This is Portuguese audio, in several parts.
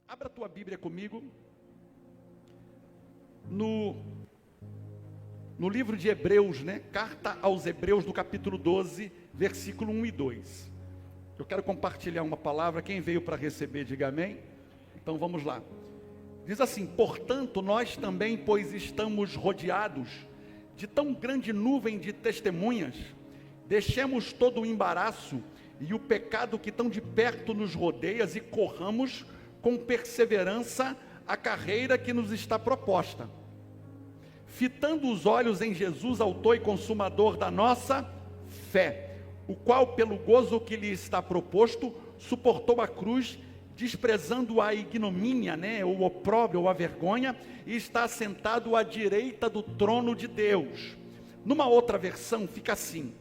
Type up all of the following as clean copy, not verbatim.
Abra a tua Bíblia comigo no livro de Hebreus, Carta aos Hebreus, no capítulo 12, versículo 1 e 2. Eu quero compartilhar uma palavra. Quem veio para receber, diga amém. Então vamos lá. Diz assim: portanto, nós também, pois estamos rodeados de tão grande nuvem de testemunhas, deixemos todo o embaraço e o pecado que tão de perto nos rodeia e corramos com perseverança a carreira que nos está proposta, fitando os olhos em Jesus, autor e consumador da nossa fé, o qual, pelo gozo que lhe está proposto, suportou a cruz, desprezando a ignomínia, o opróbrio ou a vergonha, e está sentado à direita do trono de Deus. Numa outra versão fica assim: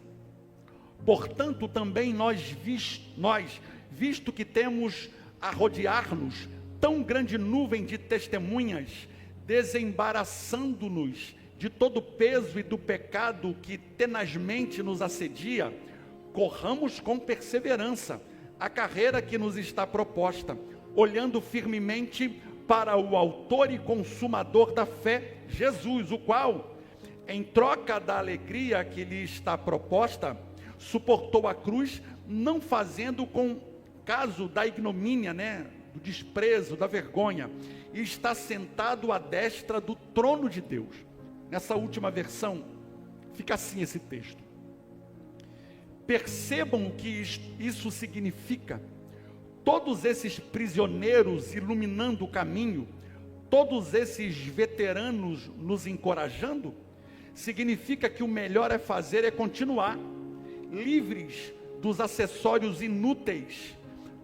portanto também nós, visto que temos a rodear-nos tão grande nuvem de testemunhas, desembaraçando-nos de todo o peso e do pecado que tenazmente nos assedia, corramos com perseverança a carreira que nos está proposta, olhando firmemente para o autor e consumador da fé, Jesus, o qual, em troca da alegria que lhe está proposta, suportou a cruz, não fazendo com caso da ignomínia, do desprezo, da vergonha, e está sentado à destra do trono de Deus. Nessa última versão, fica assim esse texto. Percebam o que isso significa. Todos esses prisioneiros iluminando o caminho, todos esses veteranos nos encorajando, significa que o melhor a fazer é continuar, livres dos acessórios inúteis.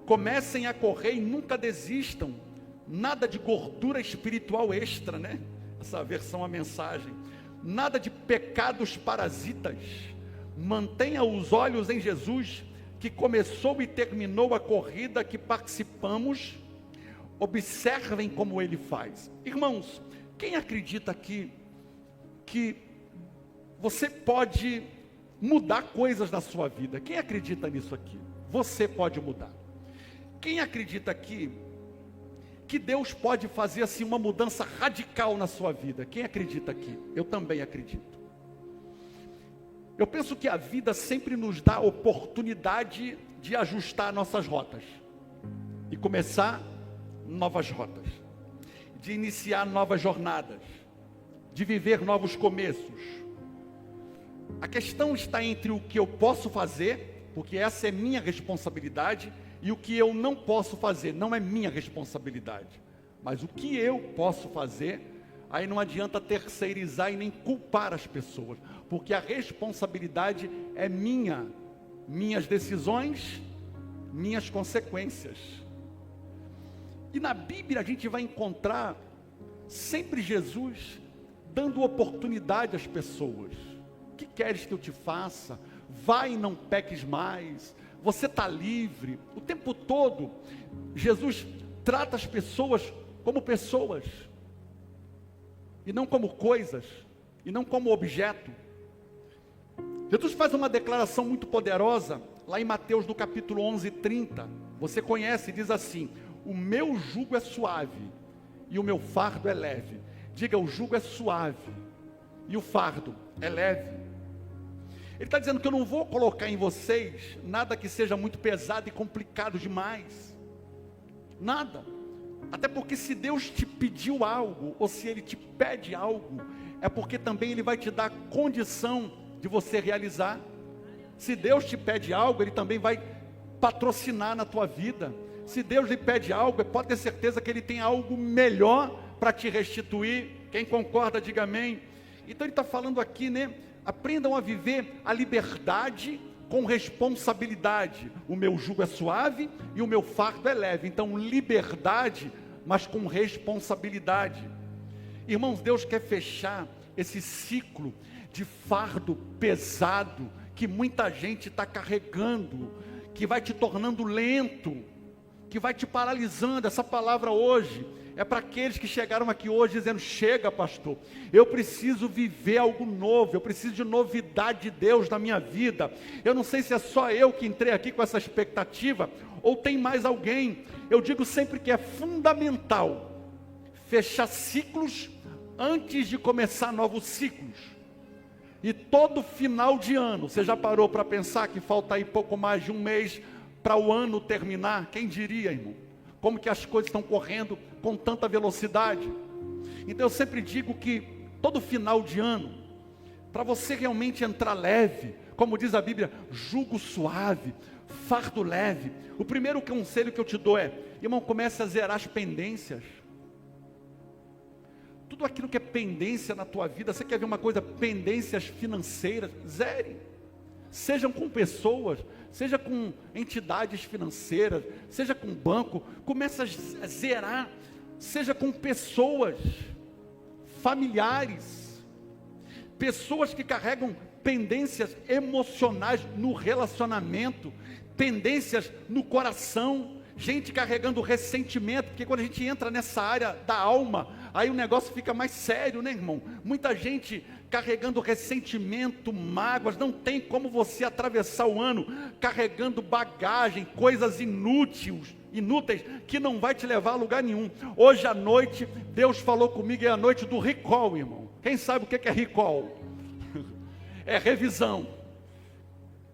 Comecem a correr e nunca desistam. Nada de gordura espiritual extra, Essa versão, a mensagem. Nada de pecados parasitas. Mantenha os olhos em Jesus, que começou e terminou a corrida que participamos. Observem como Ele faz. Irmãos, quem acredita aqui que você pode mudar coisas na sua vida? Quem acredita nisso aqui? Você pode mudar. Quem acredita aqui que Deus pode fazer assim uma mudança radical na sua vida? Quem acredita aqui? Eu também acredito. Eu penso que a vida sempre nos dá a oportunidade de ajustar nossas rotas e começar novas rotas, de iniciar novas jornadas, de viver novos começos. A questão está entre o que eu posso fazer, porque essa é minha responsabilidade, e o que eu não posso fazer, não é minha responsabilidade. Mas o que eu posso fazer, aí não adianta terceirizar e nem culpar as pessoas, porque a responsabilidade é minha, minhas decisões, minhas consequências. E na Bíblia a gente vai encontrar sempre Jesus dando oportunidade às pessoas. O que queres que eu te faça? Vai e não peques mais. Você está livre. O tempo todo, Jesus trata as pessoas como pessoas, e não como coisas, e não como objeto. Jesus faz uma declaração muito poderosa, lá em Mateus, no capítulo 11, 30. Você conhece, diz assim: o meu jugo é suave, e o meu fardo é leve. Diga: o jugo é suave, e o fardo é leve. Ele está dizendo que eu não vou colocar em vocês nada que seja muito pesado e complicado demais. Nada. Até porque se Deus te pediu algo, ou se Ele te pede algo, é porque também Ele vai te dar condição de você realizar. Se Deus te pede algo, Ele também vai patrocinar na tua vida. Se Deus lhe pede algo, pode ter certeza que Ele tem algo melhor para te restituir. Quem concorda, diga amém. Então Ele está falando aqui, aprendam a viver a liberdade com responsabilidade. O meu jugo é suave e o meu fardo é leve. Então, liberdade, mas com responsabilidade. Irmãos, Deus quer fechar esse ciclo de fardo pesado que muita gente está carregando, que vai te tornando lento, que vai te paralisando. Essa palavra hoje é para aqueles que chegaram aqui hoje dizendo: chega, pastor, eu preciso viver algo novo, eu preciso de novidade de Deus na minha vida. Eu não sei se é só eu que entrei aqui com essa expectativa, ou tem mais alguém. Eu digo sempre que é fundamental fechar ciclos antes de começar novos ciclos. E todo final de ano, você já parou para pensar que falta aí pouco mais de um mês para o ano terminar? Quem diria, irmão? Como que as coisas estão correndo com tanta velocidade? Então eu sempre digo que todo final de ano, para você realmente entrar leve, como diz a Bíblia, jugo suave, fardo leve, o primeiro conselho que eu te dou é: irmão, comece a zerar as pendências. Tudo aquilo que é pendência na tua vida, você quer ver uma coisa? Pendências financeiras, zere. Sejam com pessoas, seja com entidades financeiras, seja com banco, comece a zerar. Seja com pessoas, familiares, pessoas que carregam pendências emocionais no relacionamento, pendências no coração, gente carregando ressentimento, porque quando a gente entra nessa área da alma, aí o negócio fica mais sério, né, irmão? Muita gente carregando ressentimento, mágoas. Não tem como você atravessar o ano carregando bagagem, coisas inúteis, que não vai te levar a lugar nenhum. Hoje à noite, Deus falou comigo, é a noite do recall, irmão. Quem sabe o que é recall? É revisão,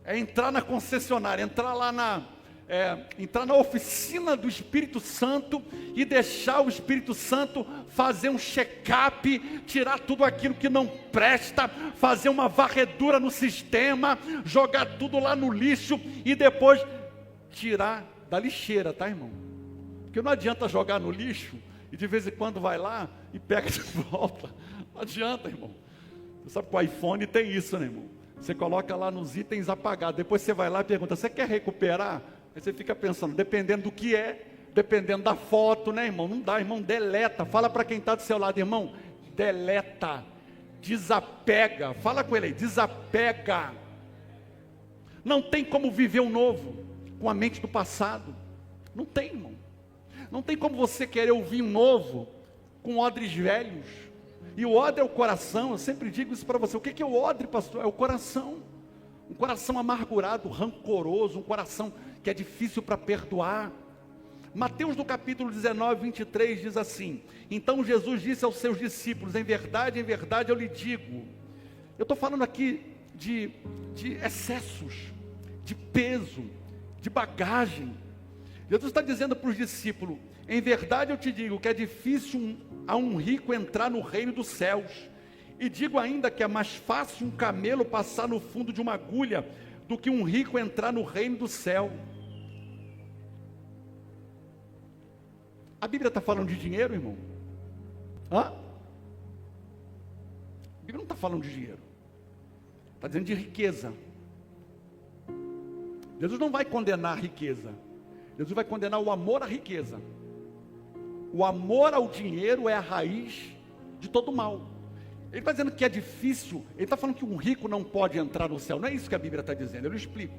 é entrar na concessionária, entrar lá entrar na oficina do Espírito Santo e deixar o Espírito Santo fazer um check-up, tirar tudo aquilo que não presta, fazer uma varredura no sistema, jogar tudo lá no lixo e depois tirar da lixeira, tá, irmão? Porque não adianta jogar no lixo e de vez em quando vai lá e pega de volta. Não adianta, irmão. Você sabe que o iPhone tem isso, né, irmão? Você coloca lá nos itens apagados, depois você vai lá e pergunta: você quer recuperar? Aí você fica pensando, dependendo do que é, dependendo da foto, né, irmão? Não dá, irmão, deleta. Fala para quem está do seu lado: irmão, deleta, desapega. Fala com ele aí, desapega. Não tem como viver o novo com a mente do passado. Não tem, irmão. Não tem como você querer ouvir um novo com odres velhos. E o odre é o coração. Eu sempre digo isso para você. O que é o odre, pastor? É o coração. Um coração amargurado, rancoroso, um coração que é difícil para perdoar. Mateus no capítulo 19, 23 diz assim: então Jesus disse aos seus discípulos: em verdade eu lhe digo. Eu estou falando aqui de excessos, de peso, de bagagem. Jesus está dizendo para os discípulos: em verdade eu te digo que é difícil a um rico entrar no reino dos céus. E digo ainda que é mais fácil um camelo passar no fundo de uma agulha do que um rico entrar no reino do céu. A Bíblia está falando de dinheiro, irmão? A Bíblia não está falando de dinheiro. Está dizendo de riqueza. Jesus não vai condenar a riqueza. Jesus vai condenar o amor à riqueza. O amor ao dinheiro é a raiz de todo mal. Ele está dizendo que é difícil. Ele está falando que um rico não pode entrar no céu. Não é isso que a Bíblia está dizendo. Eu lhe explico.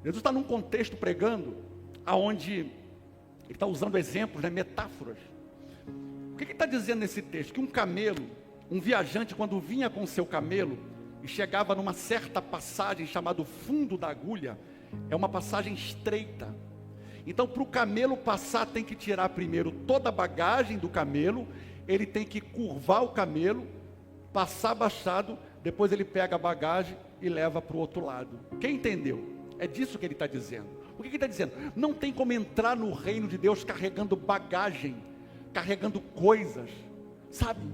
Jesus está num contexto pregando, aonde ele está usando exemplos, né, metáforas. O que ele está dizendo nesse texto? Que um camelo, um viajante, quando vinha com o seu camelo e chegava numa certa passagem chamada fundo da agulha, é uma passagem estreita. Então, para o camelo passar, tem que tirar primeiro toda a bagagem do camelo. Ele tem que curvar o camelo, passar abaixado, depois ele pega a bagagem e leva para o outro lado. Quem entendeu? É disso que ele está dizendo. O que ele está dizendo? Não tem como entrar no reino de Deus carregando bagagem, carregando coisas, sabe?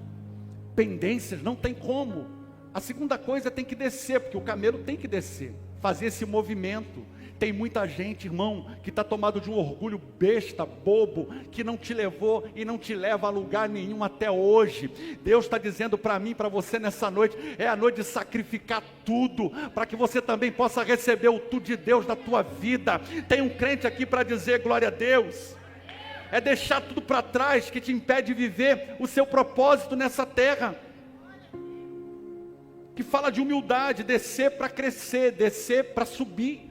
Pendências, não tem como. A segunda coisa tem que descer, porque o camelo tem que descer, fazer esse movimento. Tem muita gente, irmão, que está tomado de um orgulho besta, bobo, que não te levou e não te leva a lugar nenhum até hoje. Deus está dizendo para mim, para você nessa noite, é a noite de sacrificar tudo, para que você também possa receber o tudo de Deus na tua vida. Tem um crente aqui para dizer glória a Deus. É deixar tudo para trás que te impede de viver o seu propósito nessa terra. Que fala de humildade, descer para crescer, descer para subir.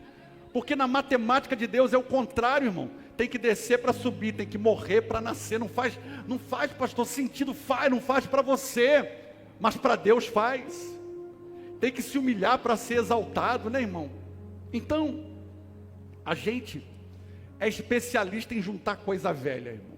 Porque na matemática de Deus é o contrário, irmão. tem que descer para subir, tem que morrer para nascer. Não faz, pastor, sentido, não faz para você, mas para Deus faz. Tem que se humilhar para ser exaltado, né, irmão? Então, a gente é especialista em juntar coisa velha, irmão.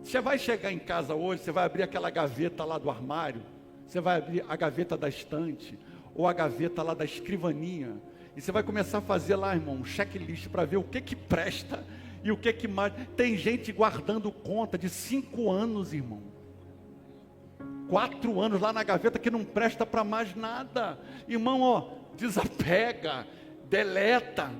Você vai chegar em casa hoje, você vai abrir aquela gaveta lá do armário, você vai abrir a gaveta da estante, ou a gaveta lá da escrivaninha, e você vai começar a fazer lá, irmão, um checklist para ver o que presta e o que mais. Tem gente guardando conta de 5 anos, irmão. 4 anos lá na gaveta que não presta para mais nada. Irmão, ó, desapega, deleta.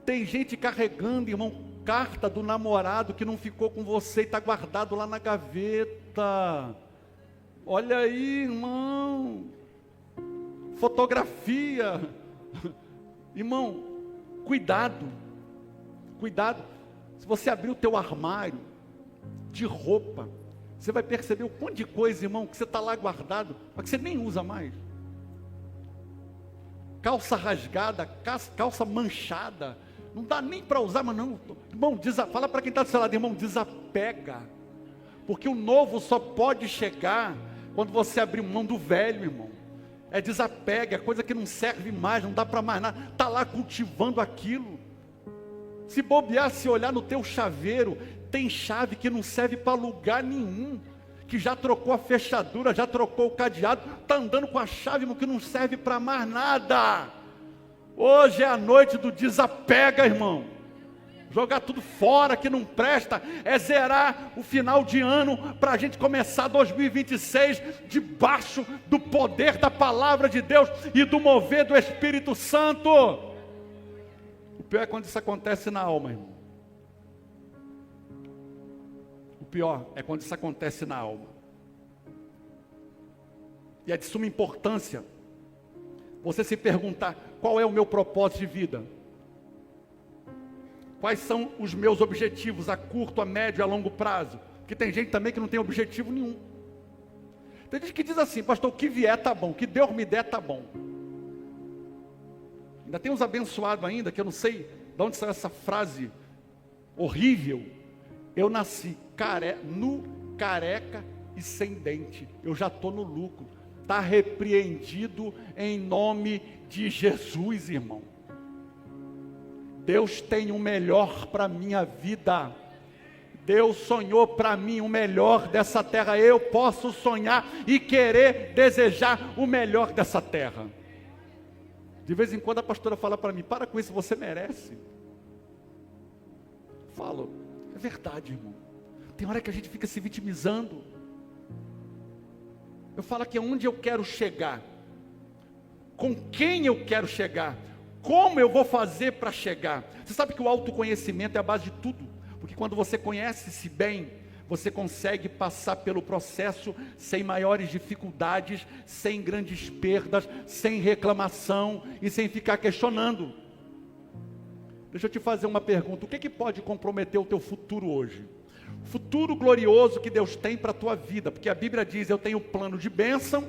Tem gente carregando, irmão, carta do namorado que não ficou com você e está guardado lá na gaveta. Olha aí, irmão. Fotografia. Irmão, cuidado. Se você abrir o teu armário de roupa, você vai perceber um monte de coisa, irmão, que você está lá guardado, mas que você nem usa mais. Calça rasgada, calça manchada, não dá nem para usar, mas não, irmão, fala para quem está do seu lado, irmão, desapega, porque o novo só pode chegar quando você abrir mão do velho, irmão. Desapega, é coisa que não serve mais, não dá para mais nada, está lá cultivando aquilo. Se bobear, se olhar no teu chaveiro, tem chave que não serve para lugar nenhum, que já trocou a fechadura, já trocou o cadeado, está andando com a chave, irmão, que não serve para mais nada. Hoje é a noite do desapega, irmão. Jogar tudo fora que não presta, zerar o final de ano, para a gente começar 2026, debaixo do poder da palavra de Deus, e do mover do Espírito Santo. O pior é quando isso acontece na alma, irmão. O pior é quando isso acontece na alma. E é de suma importância você se perguntar: qual é o meu propósito de vida? Quais são os meus objetivos a curto, a médio e a longo prazo? Porque tem gente também que não tem objetivo nenhum. Tem gente que diz assim: pastor, o que vier está bom, o que Deus me der está bom. Ainda tem uns abençoados ainda, que eu não sei de onde saiu essa frase horrível. Eu nasci nu, careca e sem dente. Eu já estou no lucro. Está repreendido em nome de Jesus, irmão. Deus tem o melhor para a minha vida. Deus sonhou para mim o melhor dessa terra. Eu posso sonhar e querer, desejar o melhor dessa terra. De vez em quando a pastora fala para mim: para com isso, você merece. Falo: é verdade, irmão. Tem hora que a gente fica se vitimizando. Eu falo que é onde eu quero chegar, com quem eu quero chegar, como eu vou fazer para chegar. Você sabe que o autoconhecimento é a base de tudo, porque quando você conhece-se bem, você consegue passar pelo processo sem maiores dificuldades, sem grandes perdas, sem reclamação e sem ficar questionando. Deixa eu te fazer uma pergunta: o que pode comprometer o teu futuro hoje? O futuro glorioso que Deus tem para a tua vida, porque a Bíblia diz: eu tenho plano de bênção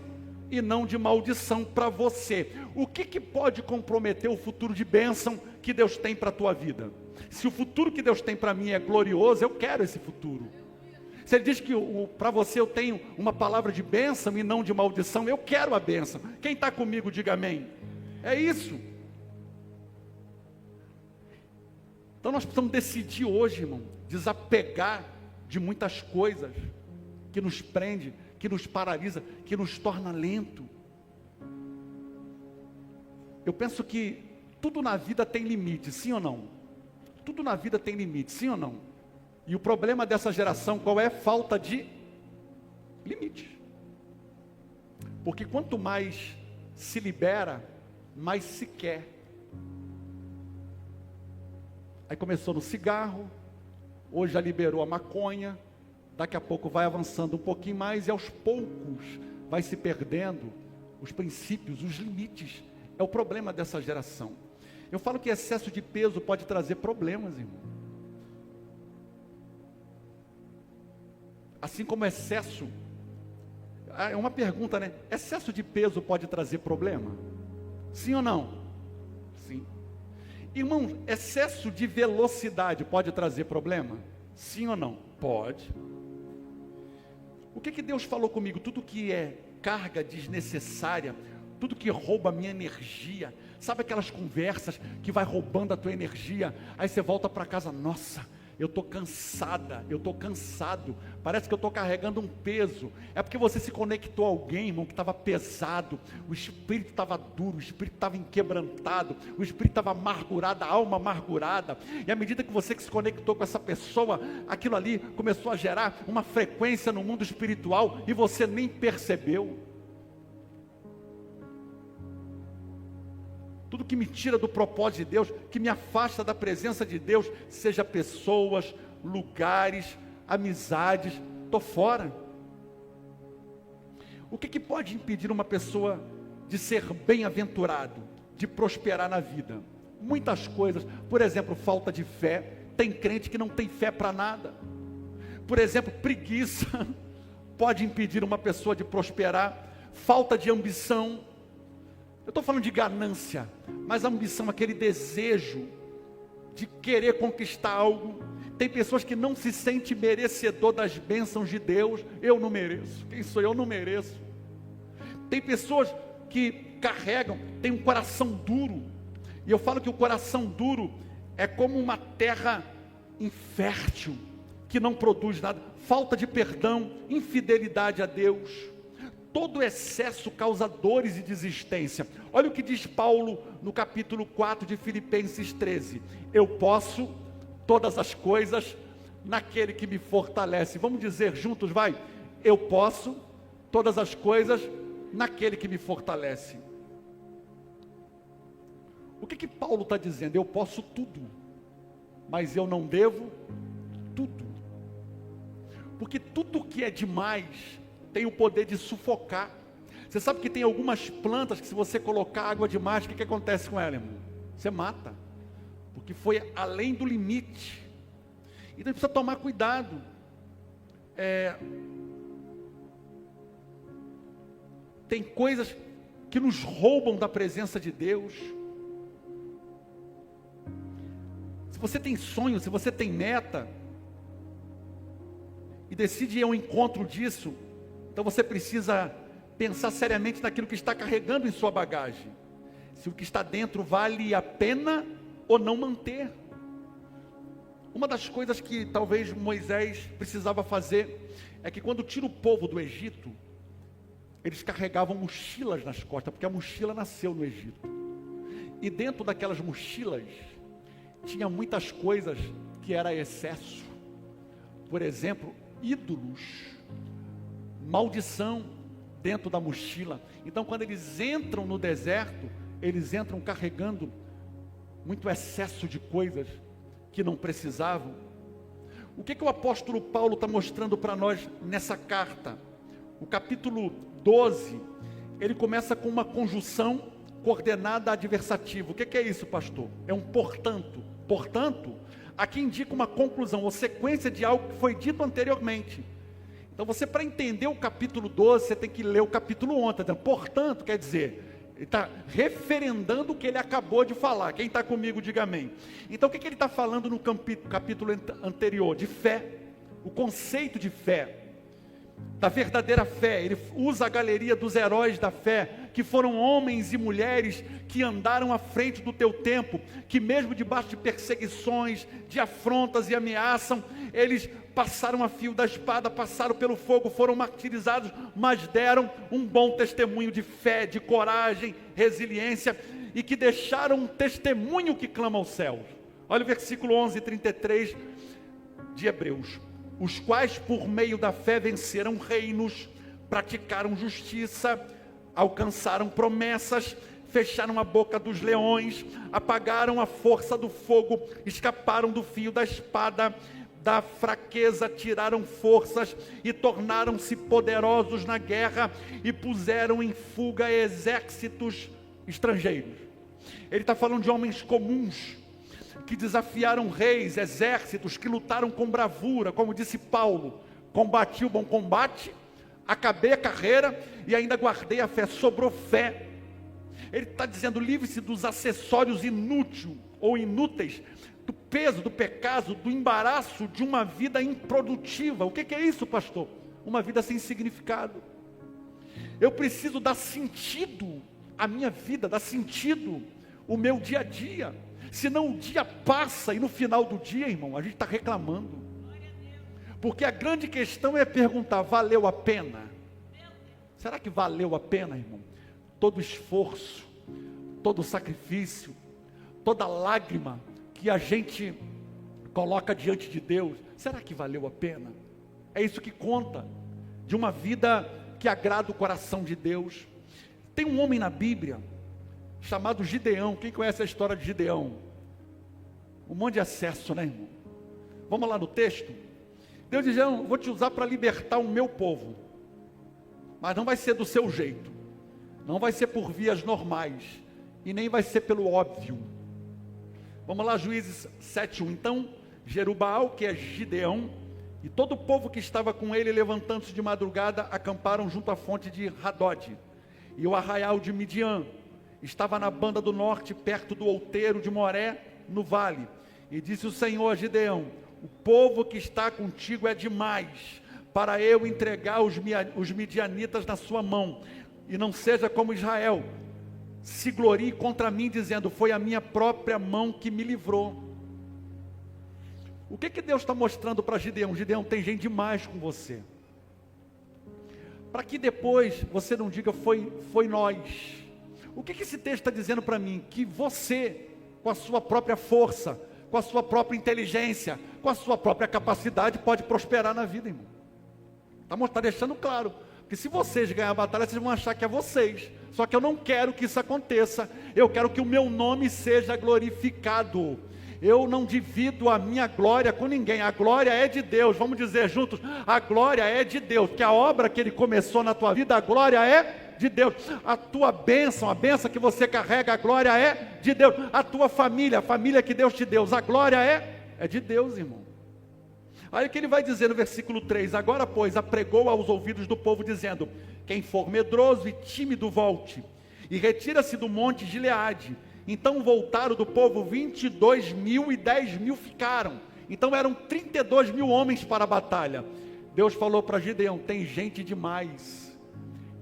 e não de maldição para você. O que pode comprometer o futuro de bênção que Deus tem para a tua vida? Se o futuro que Deus tem para mim é glorioso, eu quero esse futuro. Se Ele diz que para você eu tenho uma palavra de bênção e não de maldição, eu quero a bênção. Quem está comigo, diga amém. É isso. Então nós precisamos decidir hoje, irmão, desapegar de muitas coisas que nos prende, que nos paralisa, que nos torna lento. Eu penso que tudo na vida tem limite, sim ou não? Tudo na vida tem limite, sim ou não? E o problema dessa geração qual é? Falta de limite. Porque quanto mais se libera, mais se quer. Aí começou no cigarro, hoje já liberou a maconha, daqui a pouco vai avançando um pouquinho mais e aos poucos vai se perdendo os princípios, os limites. É o problema dessa geração. Eu falo que excesso de peso pode trazer problemas, irmão. Assim como excesso, é uma pergunta, né? Excesso de peso pode trazer problema? Sim ou não? Sim. Irmão, excesso de velocidade pode trazer problema? Sim ou não? Pode. O que Deus falou comigo? Tudo que é carga desnecessária, tudo que rouba a minha energia, sabe aquelas conversas que vai roubando a tua energia, aí você volta para casa, nossa, eu estou cansada, eu estou cansado, parece que eu estou carregando um peso. É porque você se conectou a alguém, irmão, que estava pesado, o espírito estava duro, o espírito estava inquebrantado, o espírito estava amargurado, a alma amargurada, e à medida que você se conectou com essa pessoa, aquilo ali começou a gerar uma frequência no mundo espiritual, e você nem percebeu. Tudo que me tira do propósito de Deus, que me afasta da presença de Deus, seja pessoas, lugares, amizades, estou fora. O que pode impedir uma pessoa de ser bem-aventurado, de prosperar na vida? Muitas coisas. Por exemplo, falta de fé. Tem crente que não tem fé para nada. Por exemplo, preguiça pode impedir uma pessoa de prosperar. Falta de ambição. Eu estou falando de ganância, mas a ambição, aquele desejo de querer conquistar algo. Tem pessoas que não se sentem merecedor das bênçãos de Deus. Eu não mereço. Quem sou eu? Eu não mereço. Tem pessoas que carregam, tem um coração duro. E eu falo que o coração duro é como uma terra infértil, que não produz nada. Falta de perdão, infidelidade a Deus. Todo excesso causa dores e desistência. Olha o que diz Paulo no capítulo 4 de Filipenses 13. Eu posso todas as coisas naquele que me fortalece. Vamos dizer juntos, vai. Eu posso todas as coisas naquele que me fortalece. O que Paulo está dizendo? Eu posso tudo, mas eu não devo tudo. Porque tudo que é demais tem o poder de sufocar. Você sabe que tem algumas plantas que se você colocar água demais, o que acontece com ela, irmão? Você mata, porque foi além do limite. Então a gente precisa tomar cuidado. Tem coisas que nos roubam da presença de Deus. Se você tem sonho, se você tem meta, e decide ir ao encontro disso, então você precisa pensar seriamente naquilo que está carregando em sua bagagem. Se o que está dentro vale a pena ou não manter. Uma das coisas que talvez Moisés precisava fazer, é que quando tira o povo do Egito, eles carregavam mochilas nas costas, porque a mochila nasceu no Egito. E dentro daquelas mochilas, tinha muitas coisas que era excesso. Por exemplo, ídolos, maldição dentro da mochila. Então quando eles entram no deserto, eles entram carregando muito excesso de coisas que não precisavam. O que o apóstolo Paulo está mostrando para nós nessa carta? O capítulo 12, ele começa com uma conjunção coordenada adversativa. O que é isso, pastor? É um portanto. Portanto, aqui indica uma conclusão, uma sequência de algo que foi dito anteriormente. Então você, para entender o capítulo 12, você tem que ler o capítulo 11. Tá? Portanto, quer dizer, ele está referendando o que ele acabou de falar. Quem está comigo, diga amém. Então o que ele está falando no capítulo anterior? De fé, o conceito de fé, da verdadeira fé. Ele usa a galeria dos heróis da fé, que foram homens e mulheres que andaram à frente do teu tempo, que mesmo debaixo de perseguições, de afrontas e ameaças, eles passaram a fio da espada, passaram pelo fogo, foram martirizados, mas deram um bom testemunho de fé, de coragem, resiliência, e que deixaram um testemunho que clama aos céus. Olha o versículo 11 e 33 de Hebreus. Os quais por meio da fé venceram reinos, praticaram justiça, alcançaram promessas, fecharam a boca dos leões, apagaram a força do fogo, escaparam do fio da espada, da fraqueza tiraram forças e tornaram-se poderosos na guerra e puseram em fuga exércitos estrangeiros. Ele está falando de homens comuns, que desafiaram reis, exércitos, que lutaram com bravura, como disse Paulo, combati o bom combate, acabei a carreira e ainda guardei a fé, sobrou fé. Ele está dizendo, livre-se dos acessórios inúteis, ou inúteis, do peso, do pecado, do embaraço de uma vida improdutiva. O que é isso, pastor? Uma vida sem significado. Eu preciso dar sentido à minha vida, dar sentido ao meu dia a dia. Senão o dia passa e no final do dia, irmão, a gente está reclamando. Porque a grande questão é perguntar, valeu a pena? Será que valeu a pena, irmão? Todo esforço, todo sacrifício, toda lágrima que a gente coloca diante de Deus, será que valeu a pena? É isso que conta, de uma vida que agrada o coração de Deus. Tem um homem na Bíblia, chamado Gideão. Quem conhece a história de Gideão? Um monte de acesso, né, irmão? Vamos lá no texto? Deus diz, eu vou te usar para libertar o meu povo, mas não vai ser do seu jeito, não vai ser por vias normais, e nem vai ser pelo óbvio. Vamos lá, Juízes 7:1. Então, Jerubaal, que é Gideão, e todo o povo que estava com ele, levantando-se de madrugada, acamparam junto à fonte de Hadode. E o arraial de Midian estava na banda do norte, perto do outeiro de Moré, no vale. E disse o Senhor a Gideão, o povo que está contigo é demais, para eu entregar os midianitas na sua mão, e não seja como Israel, se glorie contra mim, dizendo, foi a minha própria mão que me livrou. O que Deus está mostrando para Gideão? Gideão, tem gente demais com você, para que depois você não diga, foi nós. O que esse texto está dizendo para mim? Que você, com a sua própria força, com a sua própria inteligência, com a sua própria capacidade, pode prosperar na vida, irmão. Está deixando claro, que se vocês ganharem a batalha, vocês vão achar que é vocês. Só que eu não quero que isso aconteça. Eu quero que o meu nome seja glorificado. Eu não divido a minha glória com ninguém. A glória é de Deus. Vamos dizer juntos, a glória é de Deus. Que a obra que Ele começou na tua vida, a glória é de Deus. A tua bênção, a bênção que você carrega, a glória é de Deus. A tua família, a família que Deus te deu, a glória é de Deus, irmão. Aí o que ele vai dizer no versículo 3, agora pois apregou aos ouvidos do povo dizendo, quem for medroso e tímido volte, e retira-se do monte Gileade. Então voltaram do povo 22.000 e 10.000 ficaram. Então eram 32.000 homens para a batalha. Deus falou para Gideão, tem gente demais,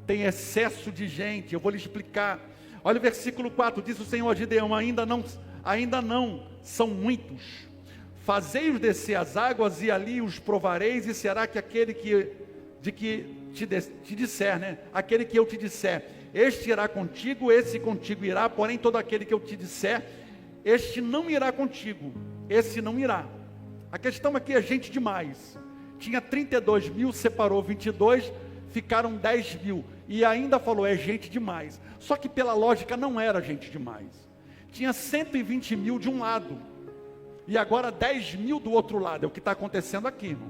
tem excesso de gente, eu vou lhe explicar. Olha o versículo 4, diz o Senhor a Gideão, ainda não, são muitos. Fazei-os descer as águas e ali os provareis, e será que aquele que te disser, né? Aquele que eu te disser, este irá contigo, esse contigo irá, porém todo aquele que eu te disser, este não irá contigo, esse não irá. A questão aqui é gente demais. Tinha 32.000, separou 22, ficaram 10.000, e ainda falou, é gente demais. Só que pela lógica não era gente demais. Tinha 120.000 de um lado, e agora 10.000 do outro lado. É o que está acontecendo aqui, irmão.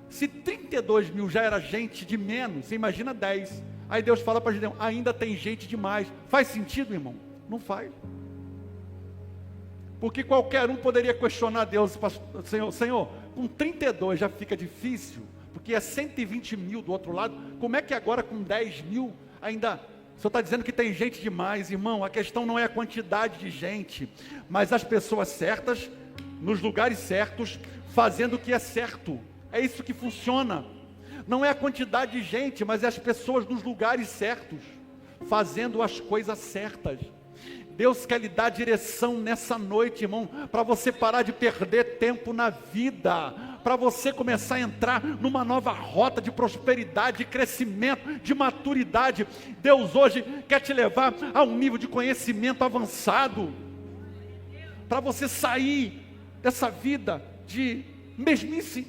Se 32.000 já era gente de menos, você imagina 10. Aí Deus fala para Gideão, ainda tem gente demais. Faz sentido, irmão? Não faz. Porque qualquer um poderia questionar Deus, Senhor, com 32 já fica difícil, porque é 120.000 do outro lado, como é que agora com 10.000 ainda... O Senhor está dizendo que tem gente demais, irmão. A questão não é a quantidade de gente, mas as pessoas certas, nos lugares certos, fazendo o que é certo. É isso que funciona. Não é a quantidade de gente, mas é as pessoas nos lugares certos, fazendo as coisas certas. Deus quer lhe dar direção nessa noite, irmão, para você parar de perder tempo na vida, para você começar a entrar numa nova rota de prosperidade, de crescimento, de maturidade. Deus hoje quer te levar a um nível de conhecimento avançado, para você sair dessa vida de mesmice.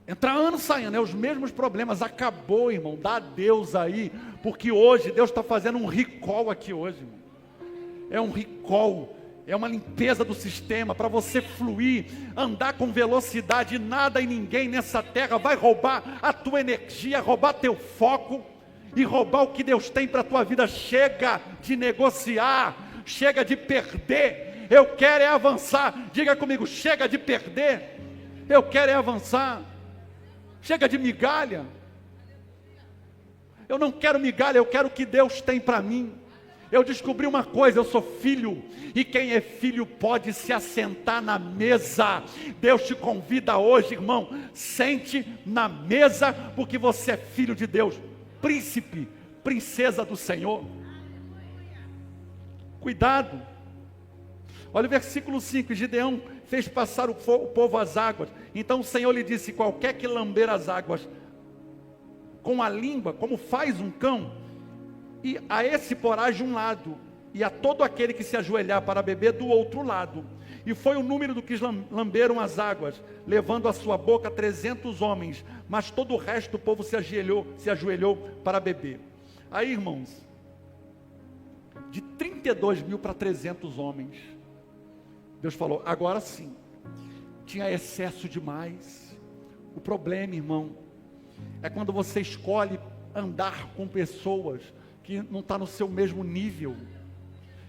Entrar ano saindo, os mesmos problemas, acabou, irmão, dá a Deus aí, porque hoje, Deus está fazendo um recall aqui hoje, irmão. É um recall, é uma limpeza do sistema, para você fluir, andar com velocidade, nada e ninguém nessa terra vai roubar a tua energia, roubar teu foco, e roubar o que Deus tem para a tua vida. Chega de negociar, chega de perder, eu quero é avançar. Diga comigo, chega de perder, eu quero é avançar. Chega de migalha. Eu não quero migalha, eu quero o que Deus tem para mim. Eu descobri uma coisa, eu sou filho, e quem é filho pode se assentar na mesa. Deus te convida hoje, irmão, sente na mesa, porque você é filho de Deus, príncipe, princesa do Senhor. Cuidado. Olha o versículo 5, Gideão fez passar o povo às águas. Então o Senhor lhe disse: qualquer que lamber as águas com a língua, como faz um cão, e a esse porá de um lado, e a todo aquele que se ajoelhar para beber do outro lado. E foi o número do que lamberam as águas, levando à sua boca 300 homens, mas todo o resto do povo se ajoelhou para beber. Aí, irmãos, de 32 mil para 300 homens, Deus falou: agora sim, tinha excesso demais. O problema, irmão, é quando você escolhe andar com pessoas que não está no seu mesmo nível,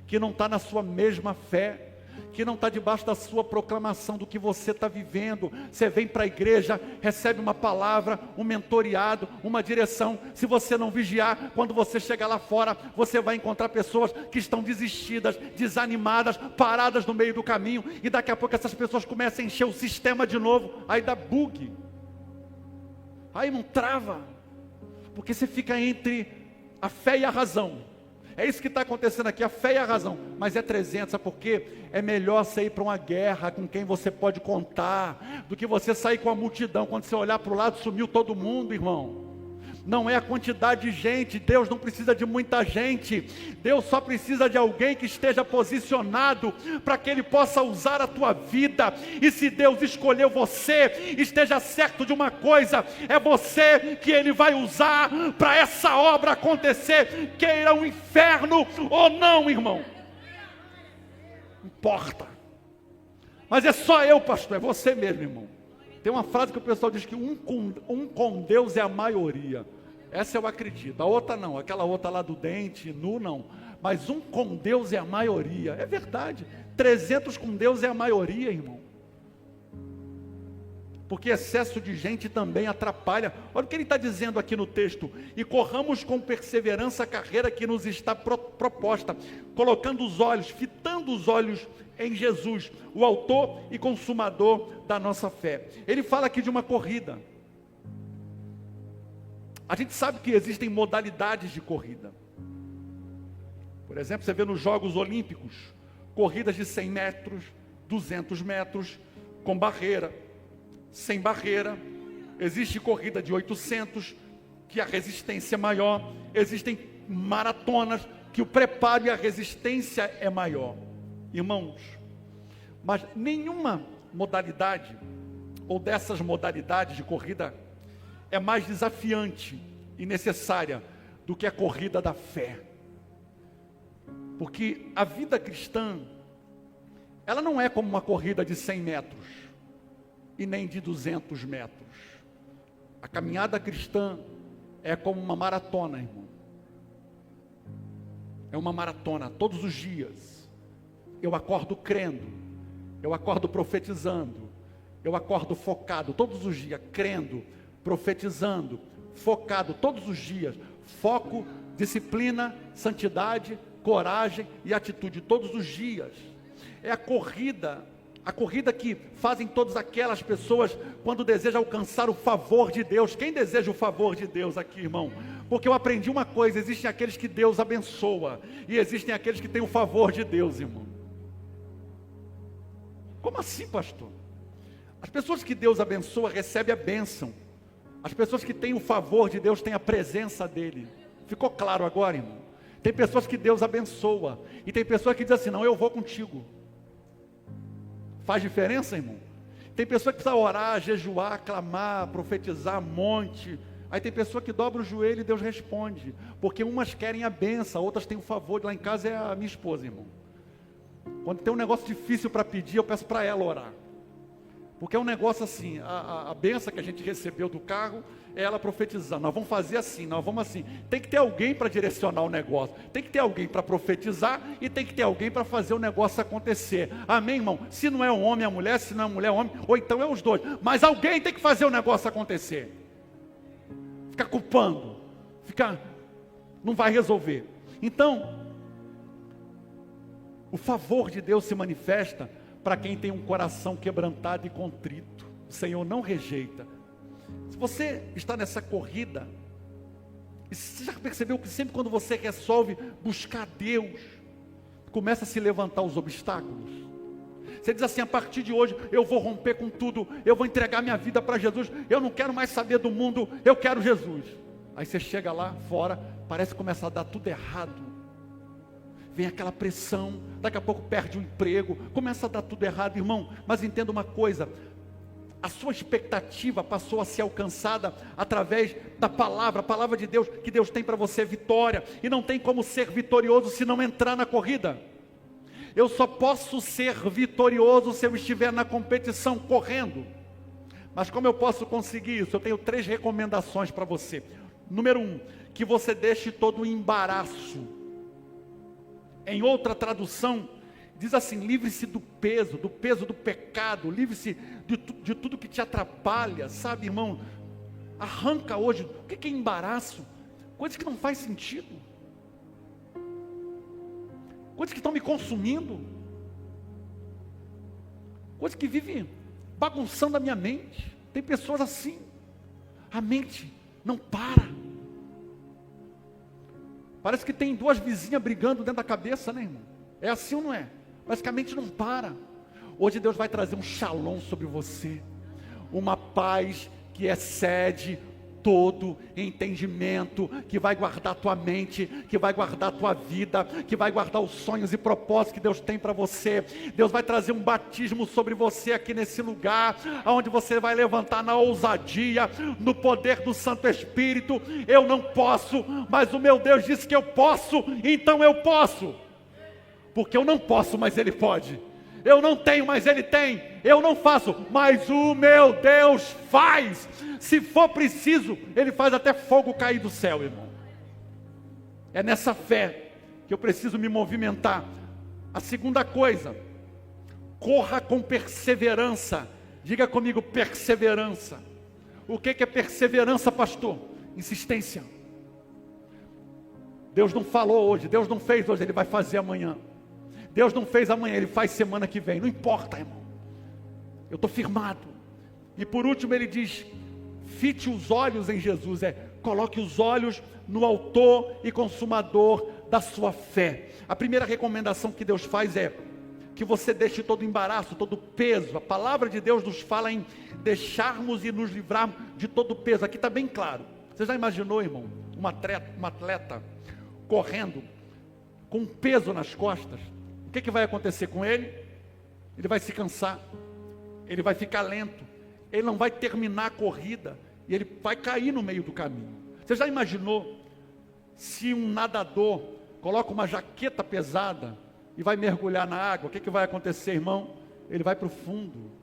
que não está na sua mesma fé, que não está debaixo da sua proclamação do que você está vivendo. Você vem para a igreja, recebe uma palavra, um mentoreado, uma direção. Se você não vigiar, quando você chegar lá fora, você vai encontrar pessoas que estão desistidas, desanimadas, paradas no meio do caminho, e daqui a pouco essas pessoas começam a encher o sistema de novo, aí dá bug, aí não trava, porque você fica entre a fé e a razão. É isso que está acontecendo aqui, a fé e a razão. Mas é 300, sabe por quê? É melhor você ir para uma guerra com quem você pode contar, do que você sair com a multidão. Quando você olhar para o lado, sumiu todo mundo, irmão. Não é a quantidade de gente. Deus não precisa de muita gente. Deus só precisa de alguém que esteja posicionado para que Ele possa usar a tua vida. E se Deus escolheu você, esteja certo de uma coisa: é você que Ele vai usar para essa obra acontecer, queira o inferno ou não, irmão. Não importa. Mas é só eu, pastor, é você mesmo, irmão. Tem uma frase que o pessoal diz que um com Deus é a maioria. Essa eu acredito. A outra não, aquela outra lá do dente, nu não. Mas um com Deus é a maioria. É verdade. 300 com Deus é a maioria, irmão. Porque excesso de gente também atrapalha. Olha o que ele está dizendo aqui no texto: e corramos com perseverança a carreira que nos está proposta, colocando os olhos, fitando os olhos em Jesus, o autor e consumador da nossa fé. Ele fala aqui de uma corrida. A gente sabe que existem modalidades de corrida. Por exemplo, você vê nos Jogos Olímpicos, corridas de 100 metros, 200 metros, com barreira, sem barreira. Existe corrida de 800, que a resistência é maior. Existem maratonas, que o preparo e a resistência é maior. Irmãos, mas nenhuma modalidade, ou dessas modalidades de corrida, é mais desafiante e necessária do que a corrida da fé. Porque a vida cristã, ela não é como uma corrida de 100 metros, e nem de 200 metros. A caminhada cristã é como uma maratona, irmão. É uma maratona, todos os dias. Eu acordo crendo, eu acordo profetizando, eu acordo focado, todos os dias, crendo, profetizando, focado, todos os dias. Foco, disciplina, santidade, coragem e atitude, todos os dias. É a corrida que fazem todas aquelas pessoas quando desejam alcançar o favor de Deus. Quem deseja o favor de Deus aqui, irmão? Porque eu aprendi uma coisa: existem aqueles que Deus abençoa, e existem aqueles que têm o favor de Deus, irmão. Como assim, pastor? As pessoas que Deus abençoa recebem a bênção. As pessoas que têm o favor de Deus têm a presença dEle. Ficou claro agora, irmão? Tem pessoas que Deus abençoa, e tem pessoas que dizem assim: não, eu vou contigo. Faz diferença, irmão? Tem pessoa que precisa orar, jejuar, clamar, profetizar, monte. Aí tem pessoa que dobra o joelho e Deus responde. Porque umas querem a benção, outras têm o favor. Lá em casa é a minha esposa, irmão. Quando tem um negócio difícil para pedir, eu peço para ela orar. Porque é um negócio assim, a benção que a gente recebeu do carro, é ela profetizando: nós vamos fazer assim, nós vamos assim. Tem que ter alguém para direcionar o negócio, tem que ter alguém para profetizar, e tem que ter alguém para fazer o negócio acontecer. Amém, irmão? Se não é um homem, é a mulher; se não é a mulher, é o homem, ou então é os dois. Mas alguém tem que fazer o negócio acontecer. Ficar culpando, não vai resolver. Então, O favor de Deus se manifesta para quem tem um coração quebrantado e contrito. O Senhor não rejeita. Se você está nessa corrida, e você já percebeu que sempre quando você resolve buscar Deus, começa a se levantar os obstáculos? Você diz assim: a partir de hoje eu vou romper com tudo, eu vou entregar minha vida para Jesus, eu não quero mais saber do mundo, eu quero Jesus. Aí você chega lá fora, parece que começa a dar tudo errado. Vem aquela pressão, daqui a pouco perde o emprego, começa a dar tudo errado, irmão. Mas entenda uma coisa: a sua expectativa passou a ser alcançada através da palavra, a palavra de Deus, que Deus tem para você vitória, e não tem como ser vitorioso se não entrar na corrida. Eu só posso ser vitorioso se eu estiver na competição correndo. Mas como eu posso conseguir isso? Eu tenho 3 recomendações para você. Número 1, que você deixe todo o embaraço. Em outra tradução, diz assim: livre-se do peso do pecado, livre-se de tudo que te atrapalha, sabe, irmão? Arranca hoje. O que é embaraço? Coisas que não faz sentido. Coisas que estão me consumindo. Coisas que vivem bagunçando a minha mente. Tem pessoas assim. A mente não para. Parece que tem 2 vizinhas brigando dentro da cabeça, né, irmão? É assim ou não é? Parece que a mente não para. Hoje Deus vai trazer um shalom sobre você. Uma paz que excede todo entendimento, que vai guardar a tua mente, que vai guardar a tua vida, que vai guardar os sonhos e propósitos que Deus tem para você. Deus vai trazer um batismo sobre você aqui nesse lugar, onde você vai levantar na ousadia, no poder do Santo Espírito. Eu não posso, mas o meu Deus disse que eu posso, então eu posso. Porque eu não posso, mas Ele pode. Eu não tenho, mas Ele tem. Eu não faço, mas o meu Deus faz. Se for preciso, Ele faz até fogo cair do céu, irmão. É nessa fé que eu preciso me movimentar. A segunda coisa: corra com perseverança. Diga comigo: perseverança. O que é perseverança, pastor? Insistência. Deus não falou hoje, Deus não fez hoje, Ele vai fazer amanhã. Deus não fez amanhã, Ele faz semana que vem. Não importa, irmão. Eu estou firmado. E por último Ele diz: fite os olhos em Jesus. Coloque os olhos no autor e consumador da sua fé. A primeira recomendação que Deus faz é que você deixe todo o embaraço, todo o peso. A palavra de Deus nos fala em deixarmos e nos livrarmos de todo o peso. Aqui está bem claro. Você já imaginou, irmão, um atleta correndo com um peso nas costas? O que vai acontecer com ele? Ele vai se cansar, ele vai ficar lento, ele não vai terminar a corrida, e ele vai cair no meio do caminho. Você já imaginou se um nadador coloca uma jaqueta pesada e vai mergulhar na água? O que vai acontecer, irmão? Ele vai para o fundo.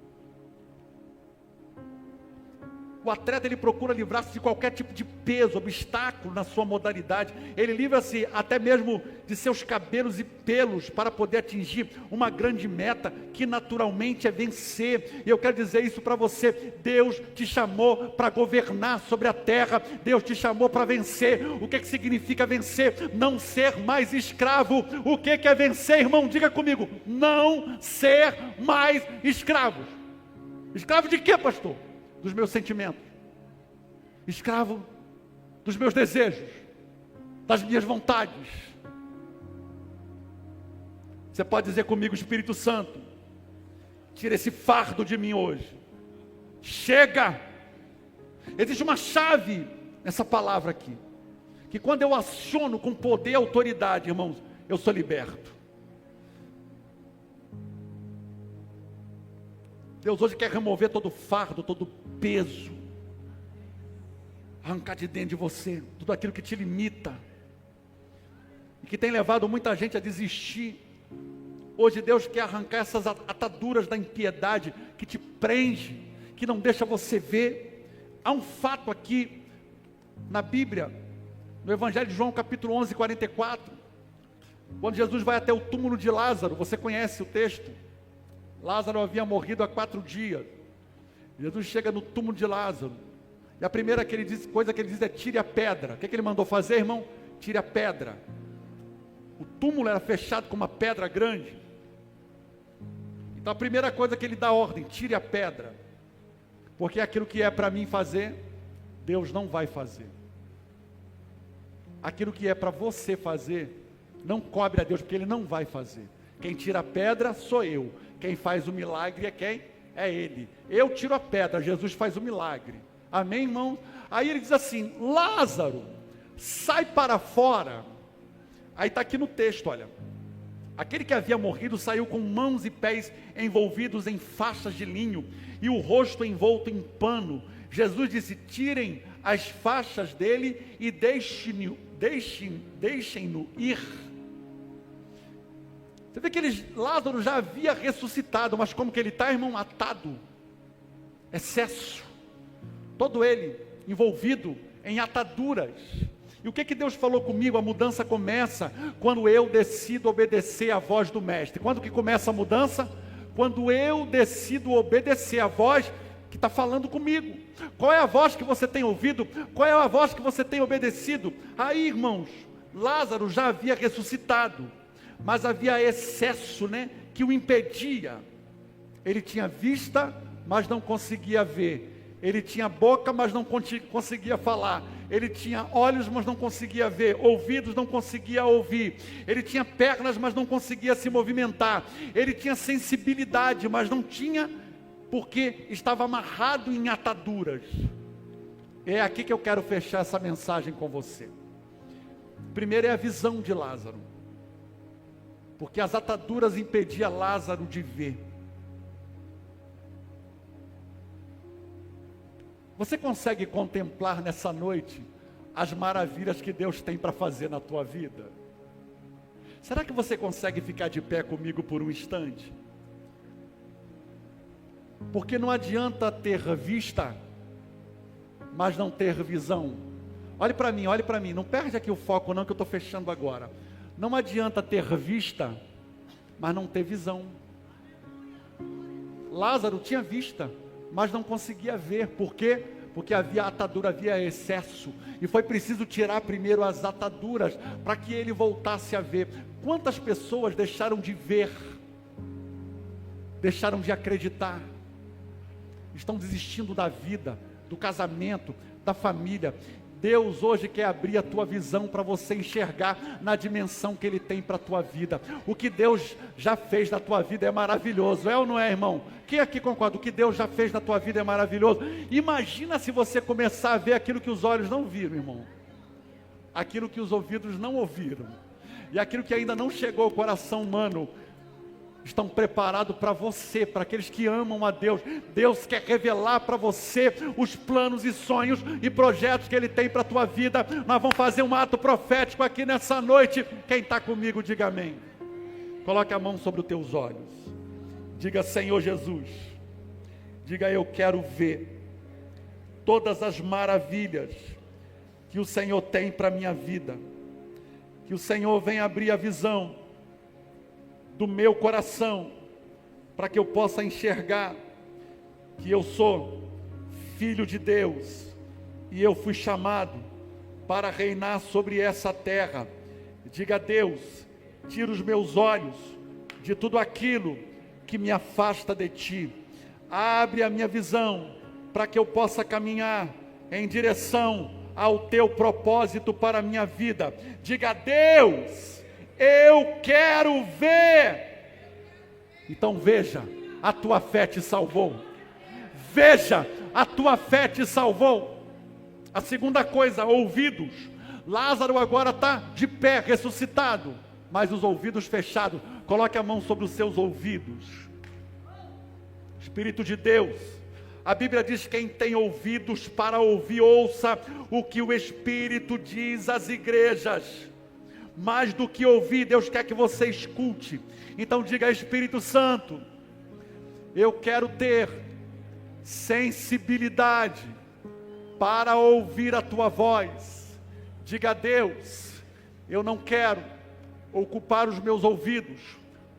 O atleta, ele procura livrar-se de qualquer tipo de peso, obstáculo na sua modalidade. Ele livra-se até mesmo de seus cabelos e pelos para poder atingir uma grande meta, que naturalmente é vencer. E eu quero dizer isso para você: Deus te chamou para governar sobre a terra. Deus te chamou para vencer. O que significa vencer? Não ser mais escravo. O que é vencer, irmão? Diga comigo: não ser mais escravos. Escravo de quê, pastor? Dos meus sentimentos, escravo dos meus desejos, das minhas vontades. Você pode dizer comigo: Espírito Santo, tira esse fardo de mim hoje. Chega! Existe uma chave nessa palavra aqui, que quando eu aciono com poder e autoridade, irmãos, eu sou liberto. Deus hoje quer remover todo o fardo, todo o peso, arrancar de dentro de você tudo aquilo que te limita e que tem levado muita gente a desistir. Hoje Deus quer arrancar essas ataduras da impiedade que te prende, que não deixa você ver. Há um fato aqui na Bíblia, no Evangelho de João, capítulo 11, 44, quando Jesus vai até o túmulo de Lázaro. Você conhece o texto? Lázaro havia morrido há 4 dias. Jesus chega no túmulo de Lázaro, e a primeira coisa que ele diz é: tire a pedra. O que ele mandou fazer, irmão? Tire a pedra. O túmulo era fechado com uma pedra grande. Então a primeira coisa que ele dá ordem: tire a pedra, porque aquilo que é para mim fazer, Deus não vai fazer. Aquilo que é para você fazer, não cobre a Deus, porque Ele não vai fazer. Quem tira a pedra sou eu, quem faz o milagre é quem? É Ele. Eu tiro a pedra, Jesus faz o milagre. Amém, irmão? Aí ele diz assim: Lázaro, sai para fora. Aí está aqui no texto, olha: aquele que havia morrido saiu com mãos e pés envolvidos em faixas de linho e o rosto envolto em pano. Jesus disse: tirem as faixas dele e deixem-no ir. Você vê que Lázaro já havia ressuscitado, mas como que ele está, irmão? Atado, excesso, todo ele envolvido em ataduras. E o que Deus falou comigo? A mudança começa quando eu decido obedecer à voz do Mestre. Quando que começa a mudança? Quando eu decido obedecer à voz que está falando comigo. Qual é a voz que você tem ouvido? Qual é a voz que você tem obedecido? Aí, irmãos, Lázaro já havia ressuscitado, mas havia excesso, que o impedia. Ele tinha vista, mas não conseguia ver. Ele tinha boca, mas não conseguia falar. Ele tinha olhos, mas não conseguia ver. Ouvidos, não conseguia ouvir. Ele tinha pernas, mas não conseguia se movimentar. Ele tinha sensibilidade, mas não tinha, porque estava amarrado em ataduras. É aqui que eu quero fechar essa mensagem com você. Primeiro é a visão de Lázaro, porque as ataduras impediam Lázaro de ver. Você consegue contemplar nessa noite as maravilhas que Deus tem para fazer na tua vida? Será que você consegue ficar de pé comigo por um instante? Porque não adianta ter vista, mas não ter visão. Olhe para mim, não perde aqui o foco não, que eu estou fechando agora. Não adianta ter vista, mas não ter visão. Lázaro tinha vista, mas não conseguia ver. Por quê? Porque havia atadura, havia excesso, e foi preciso tirar primeiro as ataduras, para que ele voltasse a ver. Quantas pessoas deixaram de ver, deixaram de acreditar, estão desistindo da vida, do casamento, da família. Deus hoje quer abrir a tua visão para você enxergar na dimensão que Ele tem para a tua vida. O que Deus já fez na tua vida é maravilhoso, é ou não é, irmão? Quem aqui concorda? O que Deus já fez na tua vida é maravilhoso. Imagina se você começar a ver aquilo que os olhos não viram, irmão, aquilo que os ouvidos não ouviram, e aquilo que ainda não chegou ao coração humano. Estão preparados para você, para aqueles que amam a Deus. Deus quer revelar para você os planos e sonhos e projetos que Ele tem para a tua vida. Nós vamos fazer um ato profético aqui nessa noite. Quem está comigo, diga amém. Coloque a mão sobre os teus olhos. Diga: Senhor Jesus. Diga: eu quero ver todas as maravilhas que o Senhor tem para a minha vida. Que o Senhor venha abrir a visão do meu coração, para que eu possa enxergar que eu sou filho de Deus, e eu fui chamado para reinar sobre essa terra. Diga: Deus, tira os meus olhos de tudo aquilo que me afasta de Ti, abre a minha visão, para que eu possa caminhar em direção ao Teu propósito para a minha vida. Diga: Deus, eu quero ver. Então veja, a tua fé te salvou. Veja, a tua fé te salvou. A segunda coisa, ouvidos. Lázaro agora está de pé, ressuscitado, mas os ouvidos fechados. Coloque a mão sobre os seus ouvidos. Espírito de Deus, a Bíblia diz: quem tem ouvidos para ouvir, ouça o que o Espírito diz às igrejas. Mais do que ouvir, Deus quer que você escute. Então diga: Espírito Santo, eu quero ter sensibilidade para ouvir a Tua voz. Diga: Deus, eu não quero ocupar os meus ouvidos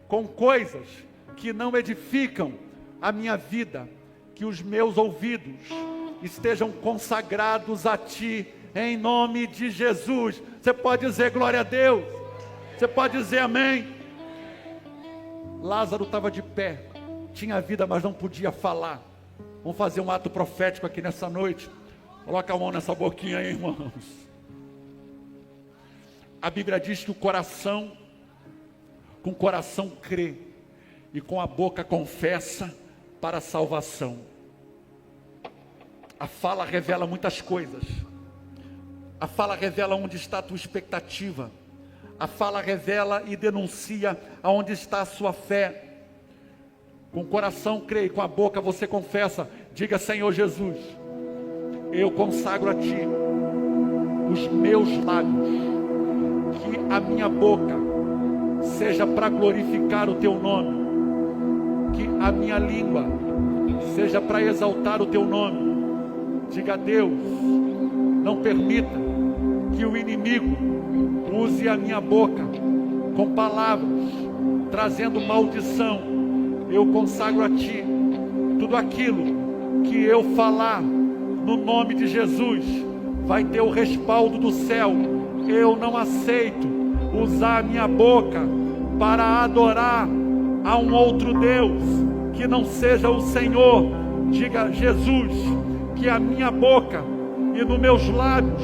com coisas que não edificam a minha vida. Que os meus ouvidos estejam consagrados a Ti, em nome de Jesus. Você pode dizer glória a Deus? Você pode dizer amém? Lázaro estava de pé, tinha vida, mas não podia falar. Vamos fazer um ato profético aqui nessa noite. Coloca a mão nessa boquinha aí, irmãos. A Bíblia diz que com o coração crê, e com a boca confessa para a salvação. A fala revela muitas coisas. A fala revela onde está a tua expectativa. A fala revela e denuncia aonde está a sua fé. Com o coração crê e com a boca você confessa. Diga: Senhor Jesus, eu consagro a Ti os meus lábios, que a minha boca seja para glorificar o Teu nome, que a minha língua seja para exaltar o Teu nome. Diga: Deus, não permita que o inimigo use a minha boca com palavras trazendo maldição. Eu consagro a Ti tudo aquilo que eu falar no nome de Jesus vai ter o respaldo do céu. Eu não aceito usar a minha boca para adorar a um outro Deus que não seja o Senhor. Diga: Jesus, que a minha boca e nos meus lábios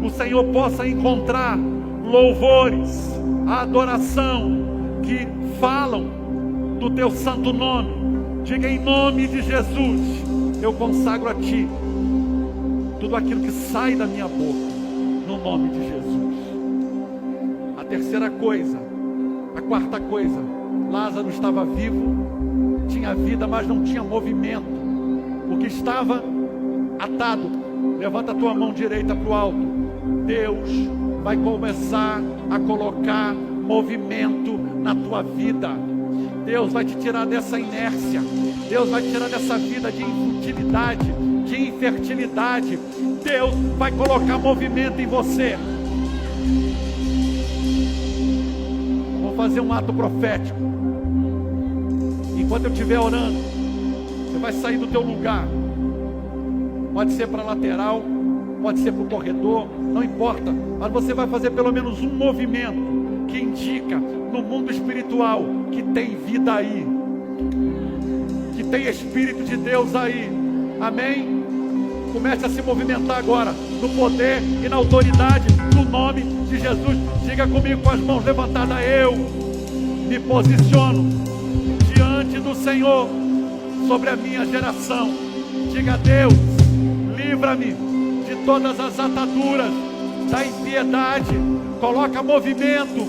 o Senhor possa encontrar louvores, adoração, que falam do Teu santo nome. Diga: em nome de Jesus, eu consagro a Ti tudo aquilo que sai da minha boca, no nome de Jesus. A terceira coisa, a quarta coisa, Lázaro estava vivo, tinha vida, mas não tinha movimento, porque estava atado. Levanta a tua mão direita para o alto. Deus vai começar a colocar movimento na tua vida. Deus vai te tirar dessa inércia. Deus vai te tirar dessa vida de inutilidade, de infertilidade. Deus vai colocar movimento em você. Vou fazer um ato profético. Enquanto eu estiver orando, você vai sair do teu lugar. Pode ser para a lateral, pode ser para o corredor, não importa. Mas você vai fazer pelo menos um movimento que indica no mundo espiritual que tem vida aí, que tem Espírito de Deus aí. Amém? Comece a se movimentar agora, no poder e na autoridade, no nome de Jesus. Diga comigo com as mãos levantadas: eu me posiciono diante do Senhor sobre a minha geração. Diga: Deus, livra-me de todas as ataduras da impiedade. Coloca movimento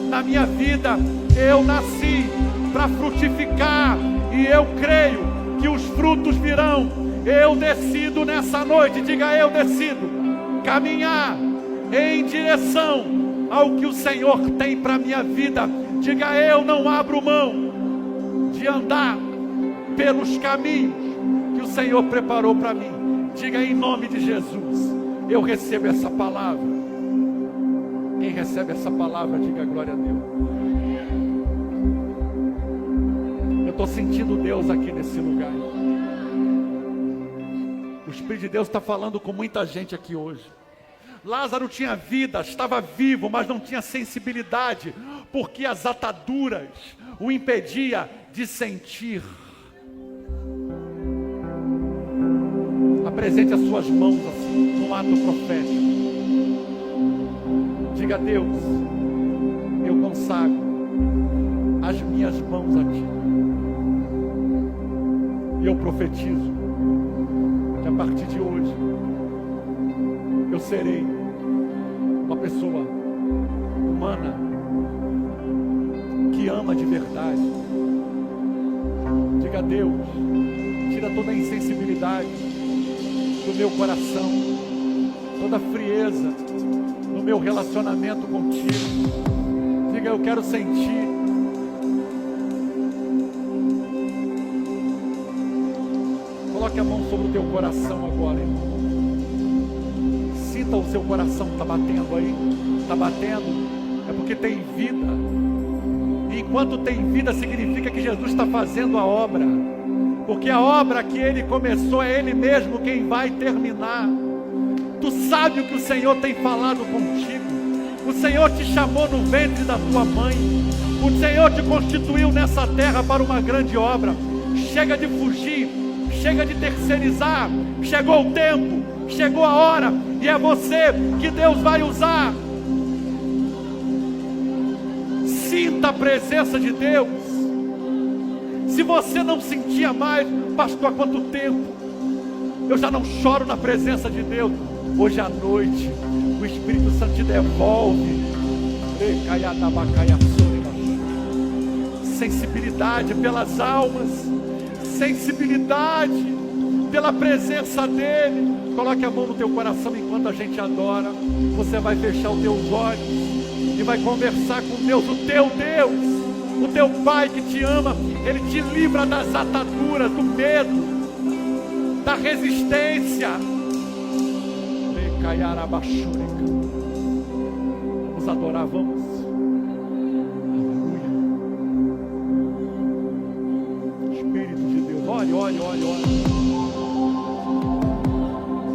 na minha vida. Eu nasci para frutificar e eu creio que os frutos virão. Eu decido nessa noite, diga: eu decido caminhar em direção ao que o Senhor tem para a minha vida. Diga: eu não abro mão de andar pelos caminhos que o Senhor preparou para mim. Diga: em nome de Jesus, eu recebo essa palavra. Quem recebe essa palavra, diga glória a Deus. Eu estou sentindo Deus aqui nesse lugar. O Espírito de Deus está falando com muita gente aqui hoje. Lázaro tinha vida, estava vivo, mas não tinha sensibilidade, porque as ataduras o impedia de sentir. Apresente as suas mãos assim, num ato profético. Diga: a Deus, eu consagro as minhas mãos a Ti. E eu profetizo que a partir de hoje eu serei uma pessoa humana que ama de verdade. Diga: a Deus, tira toda a insensibilidade do meu coração, toda a frieza no meu relacionamento contigo. Diga: eu quero sentir. Coloque a mão sobre o teu coração agora, irmão. Sinta o seu coração, está batendo aí? Está batendo? É porque tem vida. E enquanto tem vida, significa que Jesus está fazendo a obra. Porque a obra que Ele começou é Ele mesmo quem vai terminar. Tu sabe o que o Senhor tem falado contigo. O Senhor te chamou no ventre da tua mãe. O Senhor te constituiu nessa terra para uma grande obra. Chega de fugir, chega de terceirizar. Chegou o tempo, chegou a hora, e é você que Deus vai usar. Sinta a presença de Deus. Se você não sentia mais, pastor, há quanto tempo? Eu já não choro na presença de Deus. Hoje à noite, o Espírito Santo te devolve sensibilidade pelas almas, sensibilidade pela presença dEle. Coloque a mão no teu coração enquanto a gente adora. Você vai fechar os teus olhos e vai conversar com Deus, o teu Deus, o teu Pai que te ama. Ele te livra das ataduras, do medo, da resistência. Vamos adorar, vamos. Aleluia. Espírito de Deus, olha.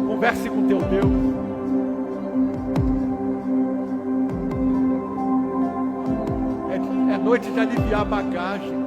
Converse com teu Deus. É noite de aliviar a bagagem.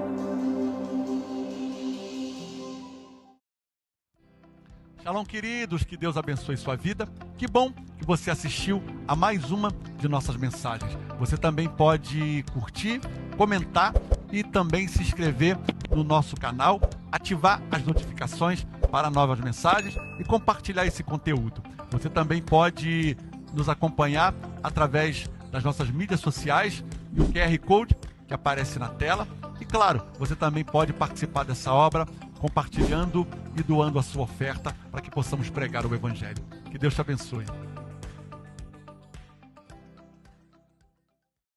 Shalom, queridos, que Deus abençoe sua vida. Que bom que você assistiu a mais uma de nossas mensagens. Você também pode curtir, comentar e também se inscrever no nosso canal, ativar as notificações para novas mensagens e compartilhar esse conteúdo. Você também pode nos acompanhar através das nossas mídias sociais e o QR Code que aparece na tela. E claro, você também pode participar dessa obra compartilhando e doando a sua oferta para que possamos pregar o Evangelho. Que Deus te abençoe.